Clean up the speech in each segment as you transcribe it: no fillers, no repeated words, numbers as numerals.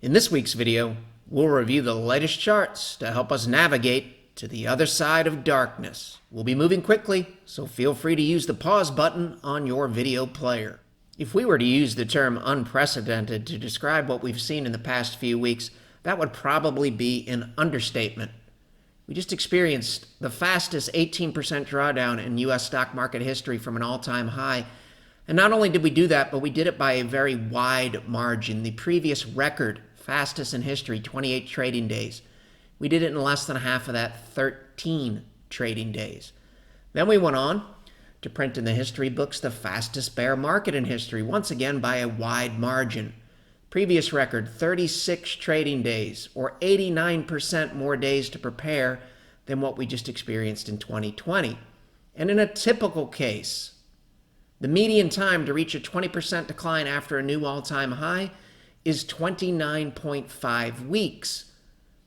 In this week's video, we'll review the latest charts to help us navigate to the other side of darkness. We'll be moving quickly, so feel free to use the pause button on your video player. If we were to use the term unprecedented to describe what we've seen in the past few weeks, that would probably be an understatement. We just experienced the fastest 18% drawdown in U.S. stock market history from an all-time high. And not only did we do that, but we did it by a very wide margin. The previous record, fastest in history, 28 trading days. We did it in less than half of that, 13 trading days. Then we went on to print in the history books the fastest bear market in history, once again by a wide margin. Previous record, 36 trading days, or 89% more days to prepare than what we just experienced in 2020. And in a typical case, the median time to reach a 20% decline after a new all-time high is 29.5 weeks.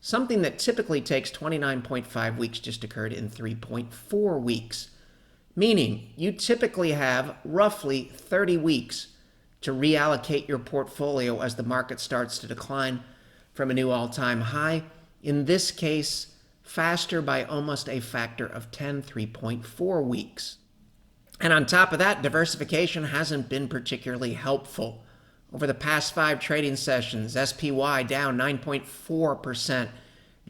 Something that typically takes 29.5 weeks just occurred in 3.4 weeks. Meaning, you typically have roughly 30 weeks to reallocate your portfolio as the market starts to decline from a new all-time high. In this case, faster by almost a factor of 10, 3.4 weeks. And on top of that, diversification hasn't been particularly helpful. Over the past 5 trading sessions, SPY down 9.4%,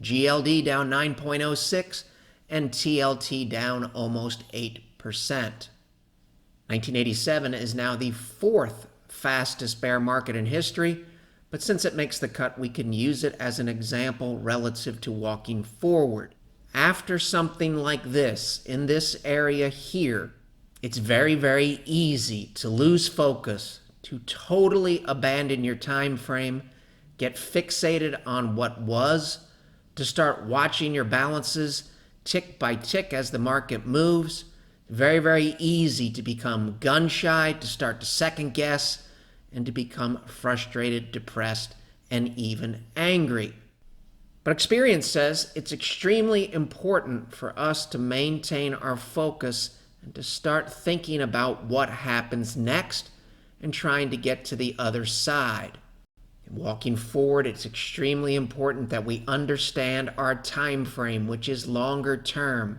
GLD down 9.06%, and TLT down almost 8%. 1987 is now the 4th fastest bear market in history, but since it makes the cut, we can use it as an example relative to walking forward. After something like this, in this area here, it's very, very easy to lose focus, to totally abandon your time frame, get fixated on what was, to start watching your balances tick by tick as the market moves. Very, very easy to become gun shy, to start to second guess, and to become frustrated, depressed, and even angry. But experience says it's extremely important for us to maintain our focus and to start thinking about what happens next and trying to get to the other side. And walking forward, it's extremely important that we understand our time frame, which is longer term.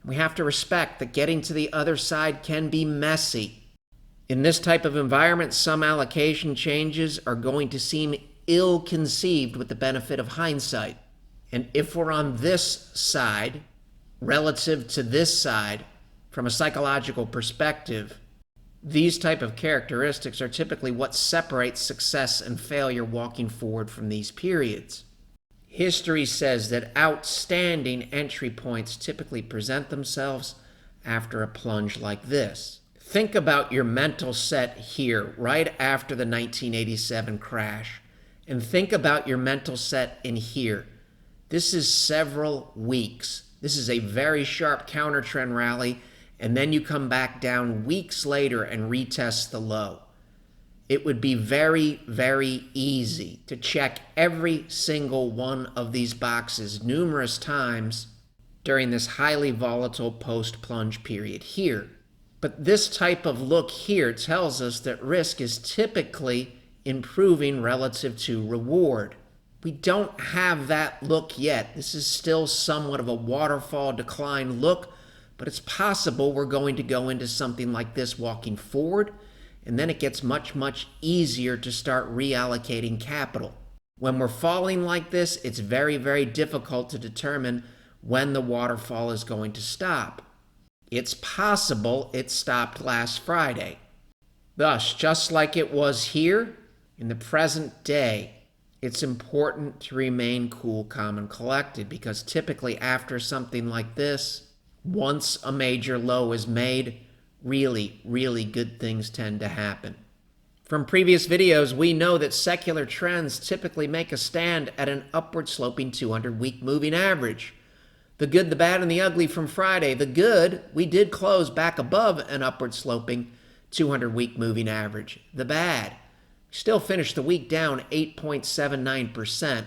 We have to respect that getting to the other side can be messy. In this type of environment, some allocation changes are going to seem ill-conceived with the benefit of hindsight. And if we're on this side, relative to this side, from a psychological perspective, these type of characteristics are typically what separates success and failure walking forward from these periods. History says that outstanding entry points typically present themselves after a plunge like this. Think about your mental set here right after the 1987 crash, and think about your mental set in here. This is several weeks. This is a very sharp counter trend rally, and then you come back down weeks later and retest the low. It would be very, very easy to check every single one of these boxes numerous times during this highly volatile post-plunge period here. But this type of look here tells us that risk is typically improving relative to reward. We don't have that look yet. This is still somewhat of a waterfall decline look, but it's possible we're going to go into something like this walking forward, and then it gets much, much easier to start reallocating capital. When we're falling like this, it's very, very difficult to determine when the waterfall is going to stop. It's possible it stopped last Friday. Thus, just like it was here, in the present day, it's important to remain cool, calm, and collected, because typically after something like this, once a major low is made, really, really good things tend to happen. From previous videos, we know that secular trends typically make a stand at an upward sloping 200-week moving average. The good, the bad, and the ugly from Friday. The good, we did close back above an upward sloping 200-week moving average. The bad, we still finished the week down 8.79%,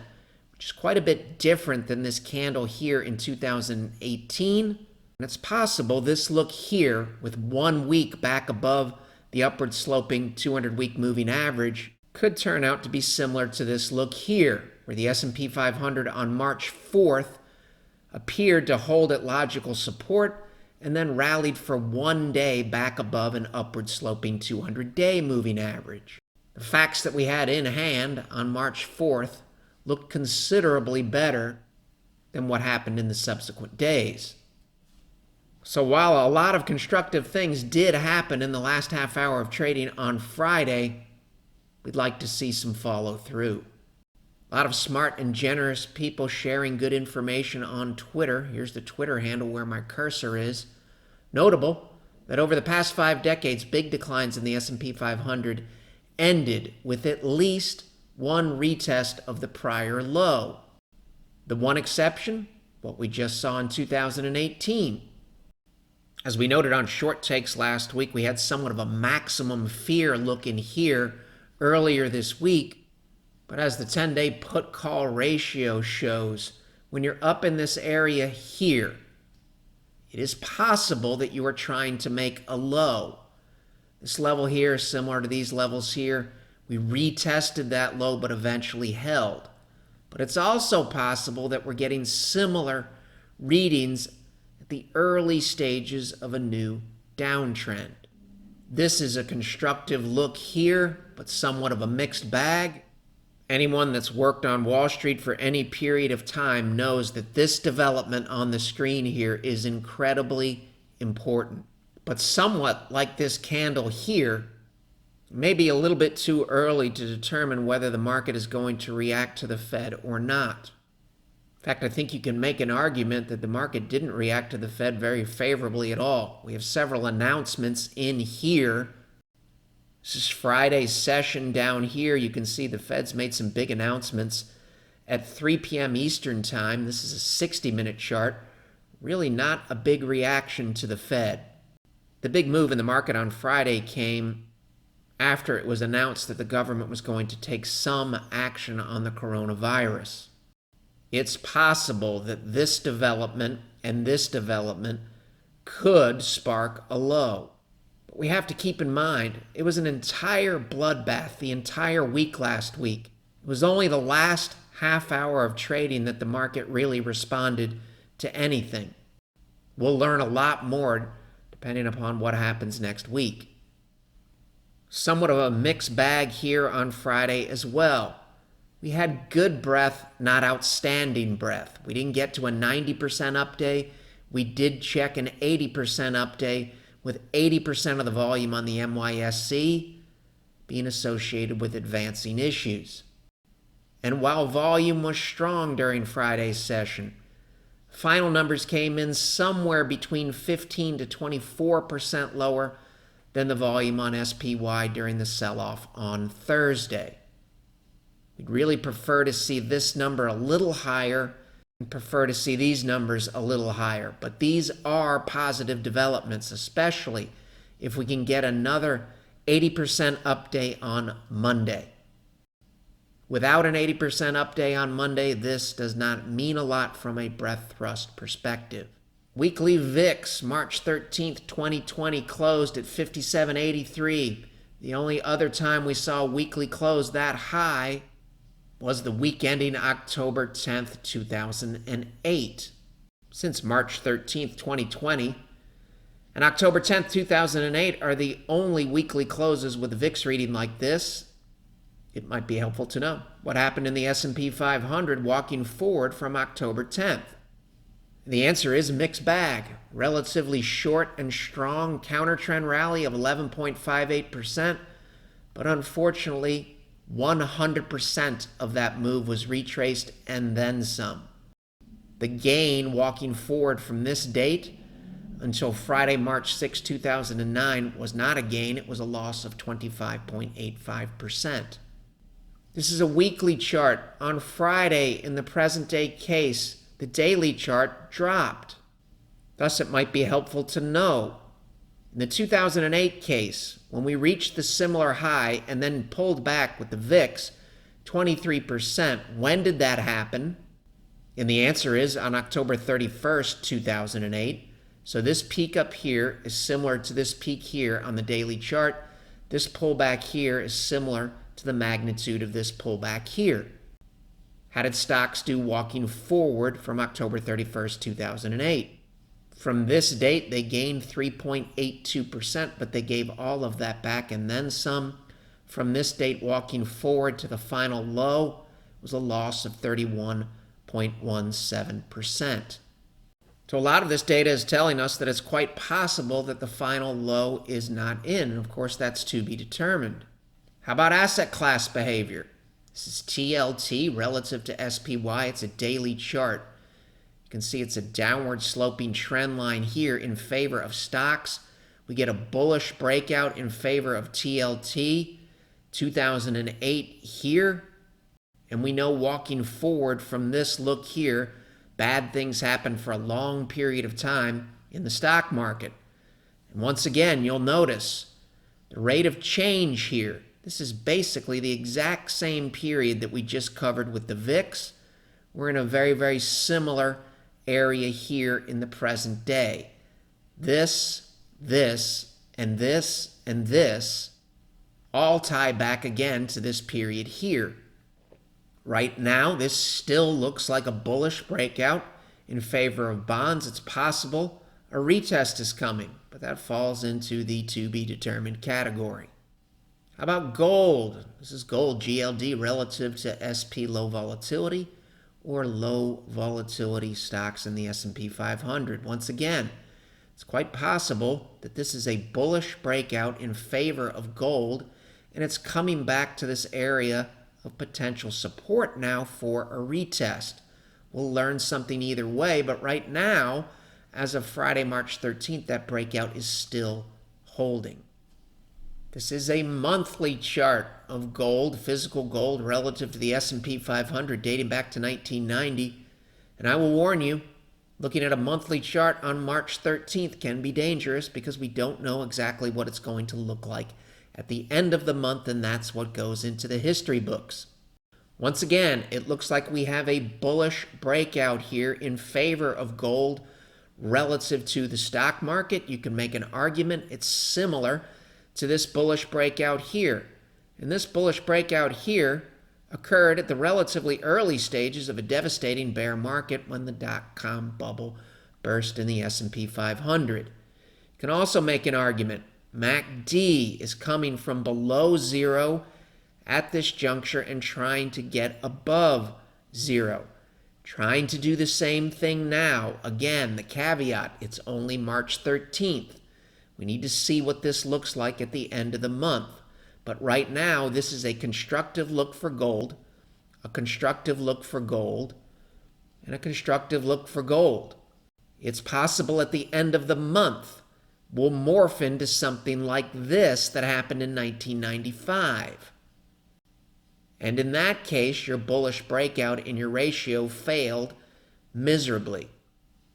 which is quite a bit different than this candle here in 2018. And it's possible this look here, with 1 week back above the upward sloping 200-week moving average, could turn out to be similar to this look here, where the S&P 500 on March 4th appeared to hold at logical support and then rallied for one day back above an upward sloping 200-day moving average. The facts that we had in hand on March 4th looked considerably better than what happened in the subsequent days. So while a lot of constructive things did happen in the last half hour of trading on Friday, we'd like to see some follow through. A lot of smart and generous people sharing good information on Twitter. Here's the Twitter handle where my cursor is. Notable that over the past 5 decades, big declines in the S&P 500 ended with at least one retest of the prior low. The one exception, what we just saw in 2018. As we noted on short takes last week, we had somewhat of a maximum fear look in here earlier this week. But as the 10-day put-call ratio shows, when you're up in this area here, it is possible that you are trying to make a low. This level here is similar to these levels here. We retested that low but eventually held. But it's also possible that we're getting similar readings at the early stages of a new downtrend. This is a constructive look here, but somewhat of a mixed bag. Anyone that's worked on Wall Street for any period of time knows that this development on the screen here is incredibly important. But somewhat like this candle here, maybe a little bit too early to determine whether the market is going to react to the Fed or not. In fact, I think you can make an argument that the market didn't react to the Fed very favorably at all. We have several announcements in here. This is Friday's session down here. You can see the Fed's made some big announcements at 3 p.m. Eastern Time. This is a 60-minute chart. Really not a big reaction to the Fed. The big move in the market on Friday came after it was announced that the government was going to take some action on the coronavirus. It's possible that this development and this development could spark a low. But we have to keep in mind, it was an entire bloodbath the entire week last week. It was only the last half hour of trading that the market really responded to anything. We'll learn a lot more depending upon what happens next week. Somewhat of a mixed bag here on Friday as well. We had good breadth, not outstanding breadth. We didn't get to a 90% up day. We did check an 80% up day, with 80% of the volume on the NYSE being associated with advancing issues. And while volume was strong during Friday's session, final numbers came in somewhere between 15 to 24% lower than the volume on SPY during the sell-off on Thursday. We'd really prefer to see this number a little higher and prefer to see these numbers a little higher. But these are positive developments, especially if we can get another 80% up day on Monday. Without an 80% up day on Monday, this does not mean a lot from a breadth thrust perspective. Weekly VIX, March 13th, 2020, closed at 57.83. The only other time we saw a weekly close that high was the week ending October 10th, 2008. Since March 13th, 2020, and October 10th, 2008 are the only weekly closes with a VIX reading like this, it might be helpful to know what happened in the S&P 500 walking forward from October 10th. The answer is a mixed bag. Relatively short and strong counter-trend rally of 11.58%, but unfortunately, 100% of that move was retraced and then some. The gain walking forward from this date until Friday, March 6, 2009 was not a gain, it was a loss of 25.85%. This is a weekly chart. On Friday, in the present day case, the daily chart dropped. Thus, it might be helpful to know. In the 2008 case, when we reached the similar high and then pulled back with the VIX, 23%, when did that happen? And the answer is on October 31st, 2008. So this peak up here is similar to this peak here on the daily chart. This pullback here is similar to the magnitude of this pullback here. How did stocks do walking forward from October 31st, 2008? From this date, they gained 3.82%, but they gave all of that back and then some. From this date walking forward to the final low was a loss of 31.17%. So a lot of this data is telling us that it's quite possible that the final low is not in. And of course, that's to be determined. How about asset class behavior? This is TLT relative to SPY. It's a daily chart. You can see it's a downward sloping trend line here in favor of stocks. We get a bullish breakout in favor of TLT, 2008 here. And we know walking forward from this look here, bad things happen for a long period of time in the stock market. And once again, you'll notice the rate of change here. This is basically the exact same period that we just covered with the VIX. We're in a very, very similar area here in the present day. This, and this all tie back again to this period here. Right now, this still looks like a bullish breakout in favor of bonds. It's possible a retest is coming, but that falls into the to-be-determined category. How about gold? This is gold, GLD, relative to SP low volatility or low volatility stocks in the S&P 500. Once again, it's quite possible that this is a bullish breakout in favor of gold, and it's coming back to this area of potential support now for a retest. We'll learn something either way, but right now, as of Friday, March 13th, that breakout is still holding. This is a monthly chart of gold, physical gold, relative to the S&P 500 dating back to 1990. And I will warn you, looking at a monthly chart on March 13th can be dangerous because we don't know exactly what it's going to look like at the end of the month, and that's what goes into the history books. Once again, it looks like we have a bullish breakout here in favor of gold relative to the stock market. You can make an argument it's similar to this bullish breakout here. And this bullish breakout here occurred at the relatively early stages of a devastating bear market when the dot-com bubble burst in the S&P 500. You can also make an argument MACD is coming from below zero at this juncture and trying to get above zero. Trying to do the same thing now. Again, the caveat, it's only March 13th. We need to see what this looks like at the end of the month. But right now, this is a constructive look for gold, a constructive look for gold, and a constructive look for gold. It's possible at the end of the month will morph into something like this that happened in 1995. And in that case, your bullish breakout in your ratio failed miserably.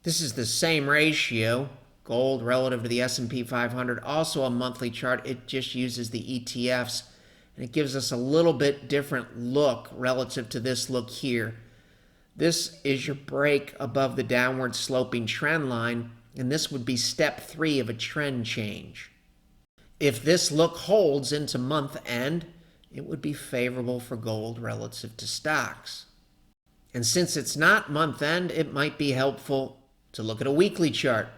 This is the same ratio, gold relative to the S&P 500, also a monthly chart. It just uses the ETFs, and it gives us a little bit different look relative to this look here. This is your break above the downward sloping trend line, and this would be step 3 of a trend change. If this look holds into month end, it would be favorable for gold relative to stocks. And since it's not month end, it might be helpful to look at a weekly chart.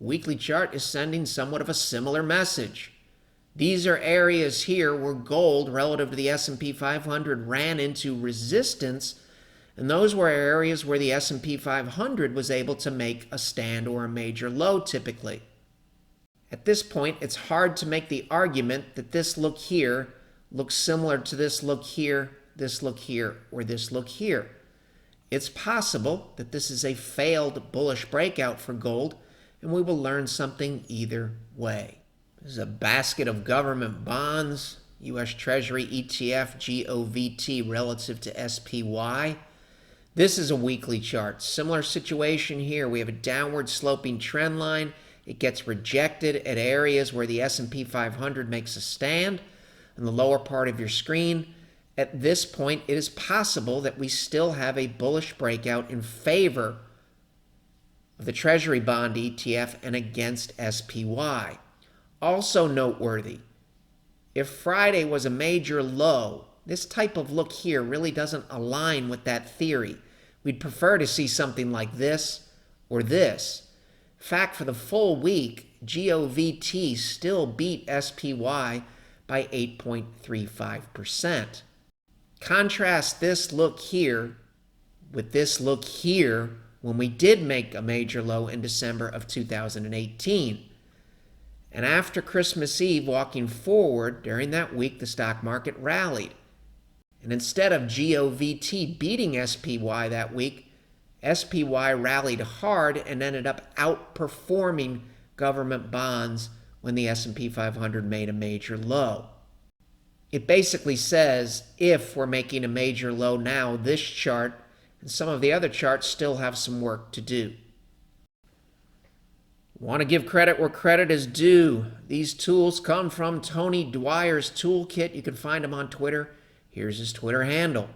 A weekly chart is sending somewhat of a similar message. These are areas here where gold relative to the S&P 500 ran into resistance, and those were areas where the S&P 500 was able to make a stand or a major low typically. At this point, it's hard to make the argument that this look here looks similar to this look here, or this look here. It's possible that this is a failed bullish breakout for gold, and we will learn something either way. This is a basket of government bonds, U.S. Treasury ETF, GOVT relative to SPY. This is a weekly chart. Similar situation here. We have a downward sloping trend line. It gets rejected at areas where the S&P 500 makes a stand. On the lower part of your screen, at this point, it is possible that we still have a bullish breakout in favor of the Treasury bond ETF and against SPY. Also noteworthy, If Friday was a major low, this type of look here really doesn't align with that theory. We'd prefer to see something like this or this. In fact, for the full week, GOVT still beat SPY by 8.35%. Contrast this look here with this look here when we did make a major low in December of 2018. And after Christmas Eve, walking forward, during that week, the stock market rallied. And instead of GOVT beating SPY that week, SPY rallied hard and ended up outperforming government bonds when the S&P 500 made a major low. It basically says if we're making a major low now, this chart and some of the other charts still have some work to do. Want to give credit where credit is due. These tools come from Tony Dwyer's Toolkit. You can find him on Twitter. Here's his Twitter handle.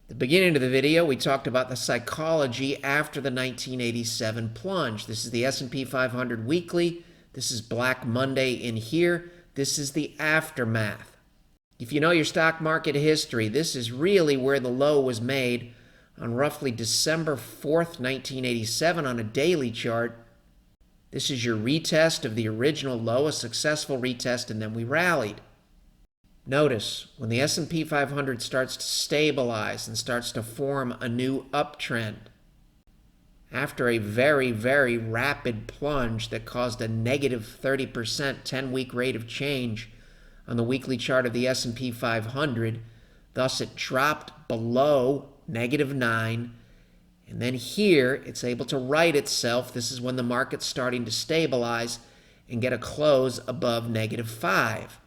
At the beginning of the video, we talked about the psychology after the 1987 plunge. This is the S&P 500 weekly. This is Black Monday in here. This is the aftermath. If you know your stock market history, this is really where the low was made on roughly December 4th, 1987 on a daily chart. This is your retest of the original low, a successful retest, and then we rallied. Notice, when the S&P 500 starts to stabilize and starts to form a new uptrend, after a very, very rapid plunge that caused a negative 30% 10-week rate of change on the weekly chart of the S&P 500, thus it dropped below -9, and then here it's able to right itself. This is when the market's starting to stabilize and get a close above -5.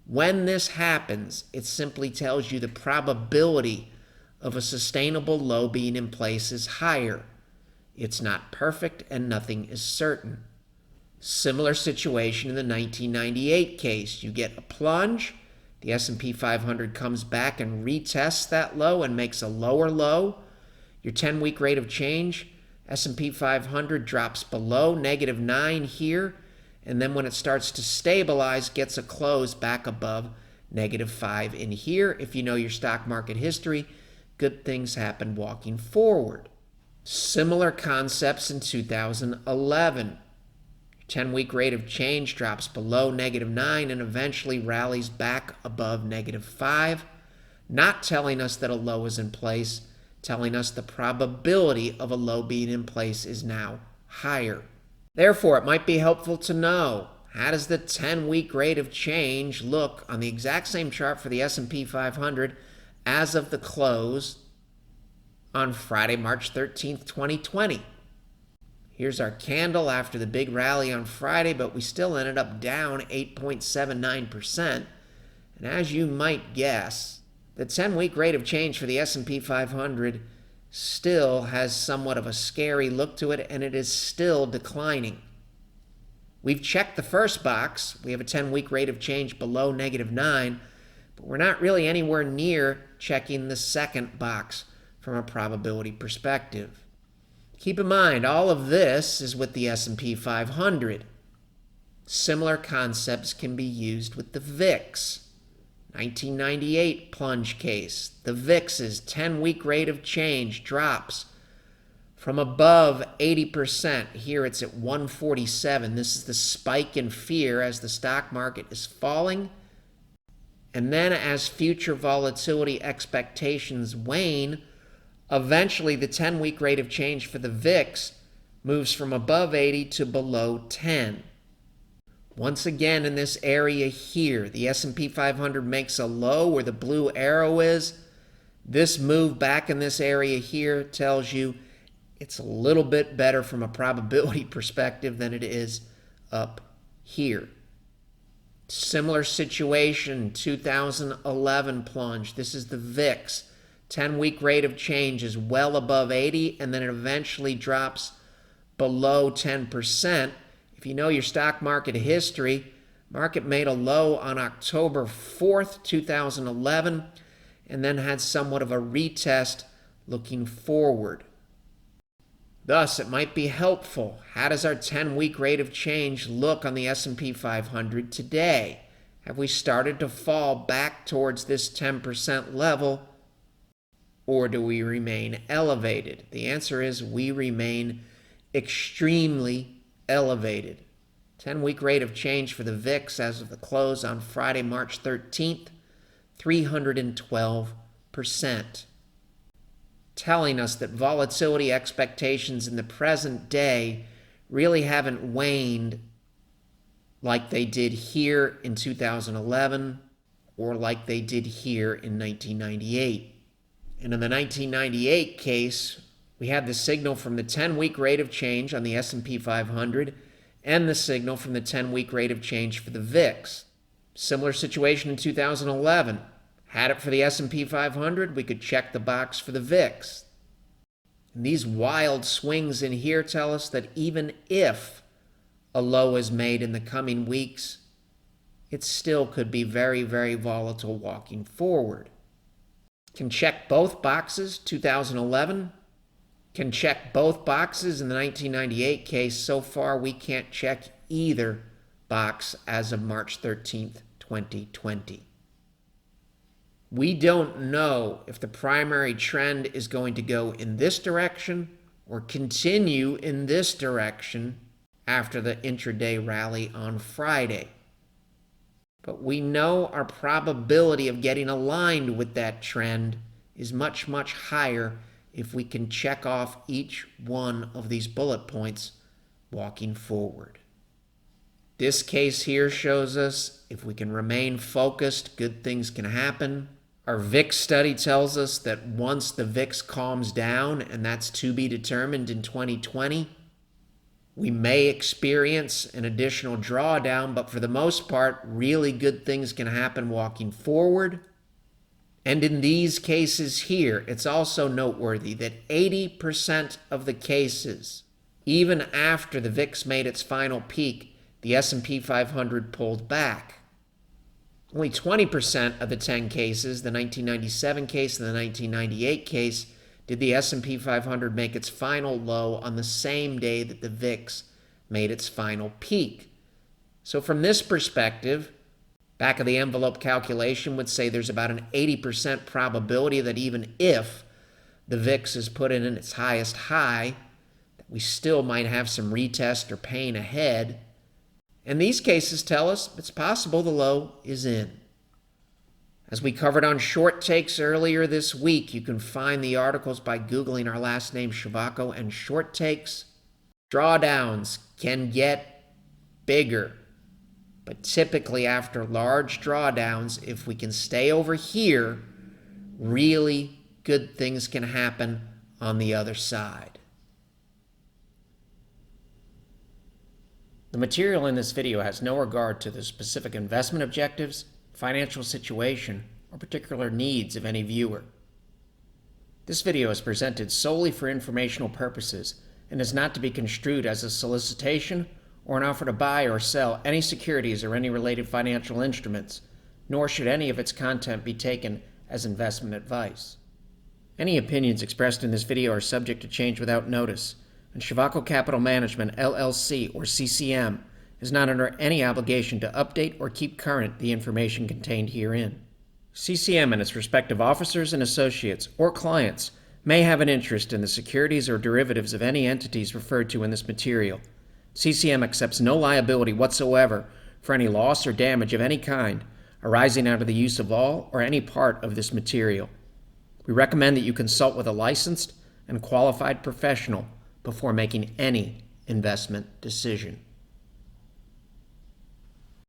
When this happens, it simply tells you the probability of a sustainable low being in place is higher. It's not perfect and nothing is certain. Similar situation in the 1998 case. You get a plunge, the S&P 500 comes back and retests that low and makes a lower low. Your 10-week rate of change, S&P 500 drops below -9 here, and then when it starts to stabilize, gets a close back above -5 in here. If you know your stock market history, good things happen walking forward. Similar concepts in 2011. 10-week rate of change drops below -9 and eventually rallies back above -5, not telling us that a low is in place, telling us the probability of a low being in place is now higher. Therefore, it might be helpful to know, how does the 10-week rate of change look on the exact same chart for the S&P 500 as of the close on Friday, March 13th, 2020? Here's our candle after the big rally on Friday, but we still ended up down 8.79%. And as you might guess, the 10-week rate of change for the S&P 500 still has somewhat of a scary look to it, and it is still declining. We've checked the first box. We have a 10-week rate of change below -9, but we're not really anywhere near checking the second box from a probability perspective. Keep in mind, all of this is with the S&P 500. Similar concepts can be used with the VIX. 1998 plunge case. The VIX's 10-week rate of change drops from above 80%. Here it's at 147. This is the spike in fear as the stock market is falling. And then as future volatility expectations wane, eventually the 10-week rate of change for the VIX moves from above 80 to below 10. Once again, in this area here, the S&P 500 makes a low where the blue arrow is. This move back in this area here tells you it's a little bit better from a probability perspective than it is up here. Similar situation, 2011 plunge. This is the VIX. 10-week rate of change is well above 80, and then it eventually drops below 10%. If you know your stock market history, market made a low on October 4th, 2011, and then had somewhat of a retest looking forward. Thus, it might be helpful. How does our 10-week rate of change look on the S&P 500 today? Have we started to fall back towards this 10% level, or do we remain elevated? The answer is we remain extremely elevated. 10-week rate of change for the VIX as of the close on Friday, March 13th, 312%, telling us that volatility expectations in the present day really haven't waned like they did here in 2011 or like they did here in 1998. And in the 1998 case, we had the signal from the 10-week rate of change on the S&P 500 and the signal from the 10-week rate of change for the VIX. Similar situation in 2011. Had it for the S&P 500, we could check the box for the VIX. And these wild swings in here tell us that even if a low is made in the coming weeks, it still could be very, very volatile walking forward. Can check both boxes, 2011. Can check both boxes in the 1998 case. So far, we can't check either box as of March 13th, 2020. We don't know if the primary trend is going to go in this direction or continue in this direction after the intraday rally on Friday. But we know our probability of getting aligned with that trend is much, much higher if we can check off each one of these bullet points walking forward. This case here shows us if we can remain focused, good things can happen. Our VIX study tells us that once the VIX calms down, and that's to be determined in 2020, we may experience an additional drawdown, but for the most part, really good things can happen walking forward. And in these cases here, it's also noteworthy that 80% of the cases, even after the VIX made its final peak, the S&P 500 pulled back. Only 20% of the 10 cases, the 1997 case and the 1998 case, did the S&P 500 make its final low on the same day that the VIX made its final peak. So from this perspective, back of the envelope calculation would say there's about an 80% probability that even if the VIX is put in its highest high, that we still might have some retest or pain ahead. And these cases tell us it's possible the low is in. As we covered on Short Takes earlier this week, you can find the articles by Googling our last name, Shivako, and Short Takes. Drawdowns can get bigger, but typically after large drawdowns, if we can stay over here, really good things can happen on the other side. The material in this video has no regard to the specific investment objectives, financial situation, or particular needs of any viewer. This video is presented solely for informational purposes and is not to be construed as a solicitation or an offer to buy or sell any securities or any related financial instruments, nor should any of its content be taken as investment advice. Any opinions expressed in this video are subject to change without notice, and Shivako Capital Management, LLC, or CCM, is not under any obligation to update or keep current the information contained herein. CCM and its respective officers and associates or clients may have an interest in the securities or derivatives of any entities referred to in this material. CCM accepts no liability whatsoever for any loss or damage of any kind arising out of the use of all or any part of this material. We recommend that you consult with a licensed and qualified professional before making any investment decision.